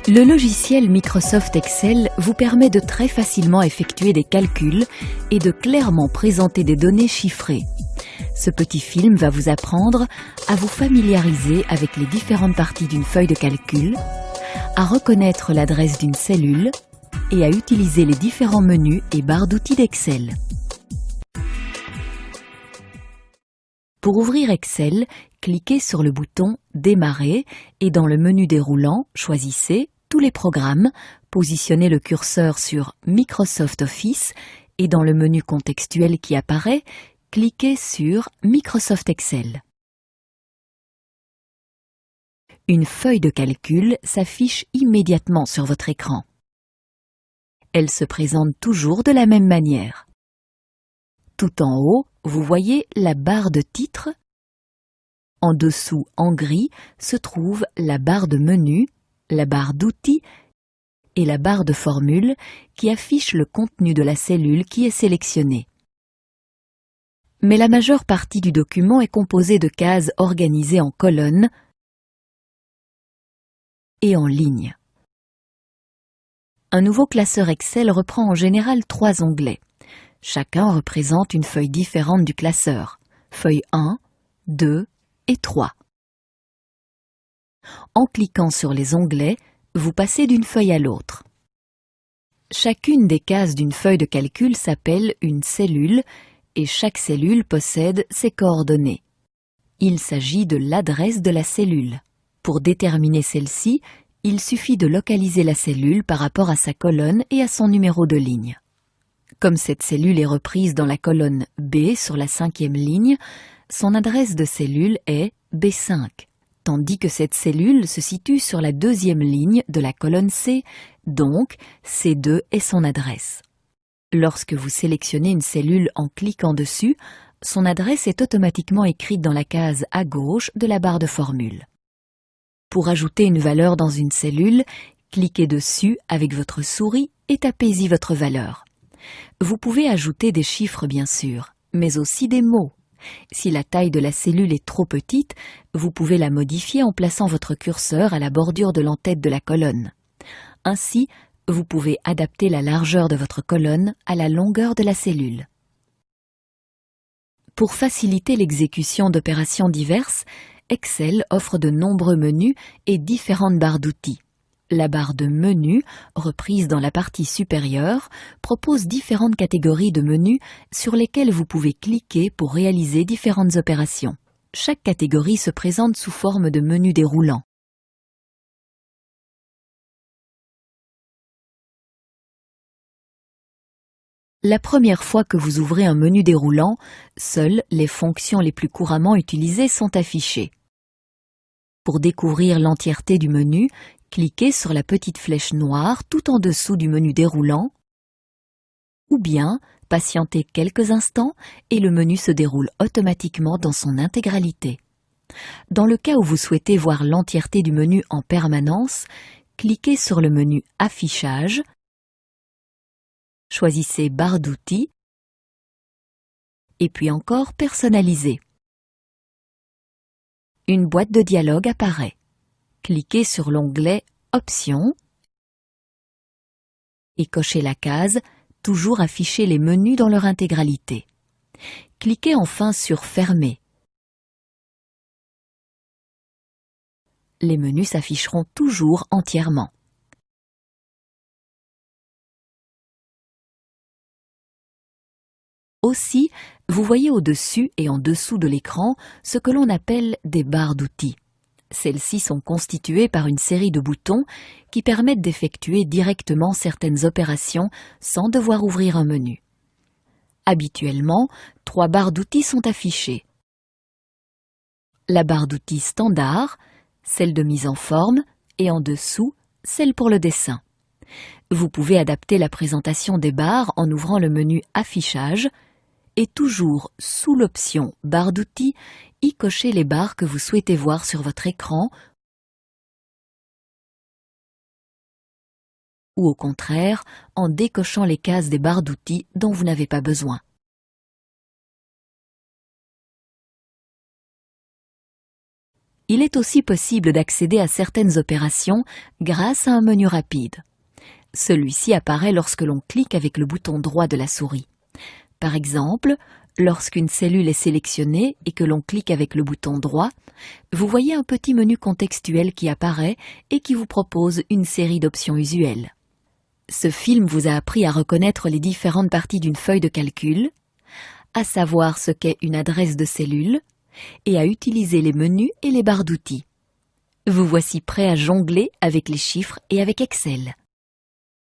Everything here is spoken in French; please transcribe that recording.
Le logiciel Microsoft Excel vous permet de très facilement effectuer des calculs et de clairement présenter des données chiffrées. Ce petit film va vous apprendre à vous familiariser avec les différentes parties d'une feuille de calcul, à reconnaître l'adresse d'une cellule et à utiliser les différents menus et barres d'outils d'Excel. Pour ouvrir Excel, cliquez sur le bouton « Démarrer » et dans le menu déroulant, choisissez « Tous les programmes », positionnez le curseur sur « Microsoft Office » et dans le menu contextuel qui apparaît, cliquez sur « Microsoft Excel ». Une feuille de calcul s'affiche immédiatement sur votre écran. Elle se présente toujours de la même manière. Tout en haut, vous voyez la barre de titre. En dessous, en gris, se trouve la barre de menu, la barre d'outils et la barre de formule qui affiche le contenu de la cellule qui est sélectionnée. Mais la majeure partie du document est composée de cases organisées en colonnes et en lignes. Un nouveau classeur Excel reprend en général 3 onglets. Chacun représente une feuille différente du classeur, feuille 1, 2 et 3. En cliquant sur les onglets, vous passez d'une feuille à l'autre. Chacune des cases d'une feuille de calcul s'appelle une cellule et chaque cellule possède ses coordonnées. Il s'agit de l'adresse de la cellule. Pour déterminer celle-ci, il suffit de localiser la cellule par rapport à sa colonne et à son numéro de ligne. Comme cette cellule est reprise dans la colonne B sur la 5e ligne, son adresse de cellule est B5, tandis que cette cellule se situe sur la 2e ligne de la colonne C, donc C2 est son adresse. Lorsque vous sélectionnez une cellule en cliquant dessus, son adresse est automatiquement écrite dans la case à gauche de la barre de formule. Pour ajouter une valeur dans une cellule, cliquez dessus avec votre souris et tapez-y votre valeur. Vous pouvez ajouter des chiffres bien sûr, mais aussi des mots. Si la taille de la cellule est trop petite, vous pouvez la modifier en plaçant votre curseur à la bordure de l'entête de la colonne. Ainsi, vous pouvez adapter la largeur de votre colonne à la longueur de la cellule. Pour faciliter l'exécution d'opérations diverses, Excel offre de nombreux menus et différentes barres d'outils. La barre de menu, reprise dans la partie supérieure, propose différentes catégories de menus sur lesquelles vous pouvez cliquer pour réaliser différentes opérations. Chaque catégorie se présente sous forme de menu déroulant. La première fois que vous ouvrez un menu déroulant, seules les fonctions les plus couramment utilisées sont affichées. Pour découvrir l'entièreté du menu, cliquez sur la petite flèche noire tout en dessous du menu déroulant, ou bien patientez quelques instants et le menu se déroule automatiquement dans son intégralité. Dans le cas où vous souhaitez voir l'entièreté du menu en permanence, cliquez sur le menu Affichage, choisissez Barre d'outils et puis encore Personnaliser. Une boîte de dialogue apparaît. Cliquez sur l'onglet Options et cochez la case « Toujours afficher les menus dans leur intégralité ». Cliquez enfin sur « Fermer ». Les menus s'afficheront toujours entièrement. Aussi, vous voyez au-dessus et en dessous de l'écran ce que l'on appelle des barres d'outils. Celles-ci sont constituées par une série de boutons qui permettent d'effectuer directement certaines opérations sans devoir ouvrir un menu. Habituellement, 3 barres d'outils sont affichées. La barre d'outils standard, celle de mise en forme et en dessous, celle pour le dessin. Vous pouvez adapter la présentation des barres en ouvrant le menu Affichage et toujours sous l'option Barre d'outils, y cocher les barres que vous souhaitez voir sur votre écran ou au contraire en décochant les cases des barres d'outils dont vous n'avez pas besoin. Il est aussi possible d'accéder à certaines opérations grâce à un menu rapide. Celui-ci apparaît lorsque l'on clique avec le bouton droit de la souris. Par exemple, lorsqu'une cellule est sélectionnée et que l'on clique avec le bouton droit, vous voyez un petit menu contextuel qui apparaît et qui vous propose une série d'options usuelles. Ce film vous a appris à reconnaître les différentes parties d'une feuille de calcul, à savoir ce qu'est une adresse de cellule et à utiliser les menus et les barres d'outils. Vous voici prêt à jongler avec les chiffres et avec Excel.